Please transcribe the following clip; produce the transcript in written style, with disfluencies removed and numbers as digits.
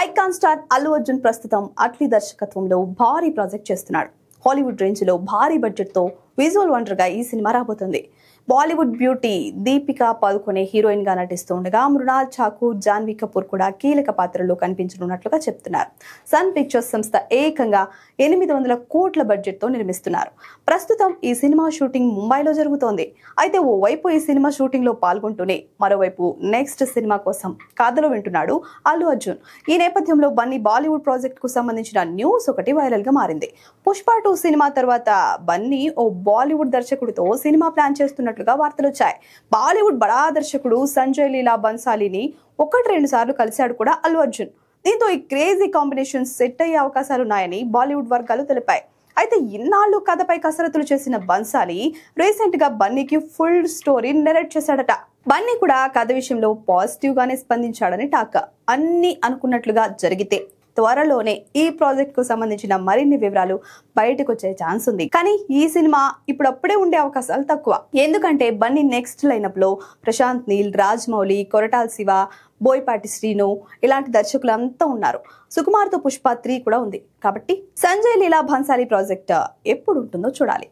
Icon star Allu Arjun ప్రస్తుతం అట్లీ దర్శకత్వంలో భారీ ప్రాజెక్ట్ చేస్తున్నాడు. హాలీవుడ్ రేంజ్ లో భారీ బడ్జెట్ తో విజువల్ వండర్ గా ఈ సినిమా రాబోతుంది. బాలీవుడ్ బ్యూటీ దీపికా పదుకొనే హీరోయిన్ గా నటిస్తుండగా మృణాల్ ఠాకూర్, జాన్వీ కపూర్ కూడా కీలక పాత్రల్లో కనిపించనున్నట్లుగా చెప్తున్నారు. సన్ పిక్చర్స్ సంస్థ ఏకంగా 800 కోట్ల బడ్జెట్ తో నిర్మిస్తున్నారు. ప్రస్తుతం ఈ సినిమా షూటింగ్ ముంబైలో జరుగుతోంది. అయితే ఓవైపు ఈ సినిమా షూటింగ్ లో పాల్గొంటూనే మరోవైపు నెక్స్ట్ సినిమా కోసం కథలు వింటున్నాడు అల్లు అర్జున్. ఈ నేపథ్యంలో బన్నీ బాలీవుడ్ ప్రాజెక్ట్ కు సంబంధించిన న్యూస్ ఒకటి వైరల్ గా మారింది. పుష్ప 2 సినిమా తర్వాత బన్నీ ఓ బాలీవుడ్ దర్శకుడితో సినిమా ప్లాన్ చేస్తున్నట్లుగా వార్తలు వచ్చాయి. బాలీవుడ్ బడా దర్శకుడు సంజయ్ లీలా బన్సాలీని 1-2 సార్లు కలిశాడు కూడా అల్లు అర్జున్. దీంతో ఈ క్రేజీ కాంబినేషన్ సెట్ అయ్యే అవకాశాలున్నాయని బాలీవుడ్ వర్గాలు తెలిపాయి. అయితే ఇన్నాళ్లు కథపై కసరత్తులు చేసిన బన్సాలి రీసెంట్ గా బన్నీకి ఫుల్ స్టోరీ నెరేట్ చేశాడట. బన్నీ కూడా కథ విషయంలో పాజిటివ్ గానే స్పందించాడని టాక్. అన్ని అనుకున్నట్లుగా జరిగితే త్వరలోనే ఈ ప్రాజెక్ట్ కు సంబంధించిన మరిన్ని వివరాలు బయటకు వచ్చే ఛాన్స్ ఉంది. కానీ ఈ సినిమా ఇప్పుడప్పుడే ఉండే అవకాశాలు తక్కువ. ఎందుకంటే బన్నీ నెక్స్ట్ లైనప్ లో ప్రశాంత్ నీల్, రాజమౌళి, కొరటాల శివ, బోయపాటి శ్రీను ఇలాంటి దర్శకులంతా ఉన్నారు. సుకుమార్ తో పుష్ప 3 కూడా ఉంది. కాబట్టి సంజయ్ లీలా భన్సాలి ప్రాజెక్ట్ ఎప్పుడు ఉంటుందో చూడాలి.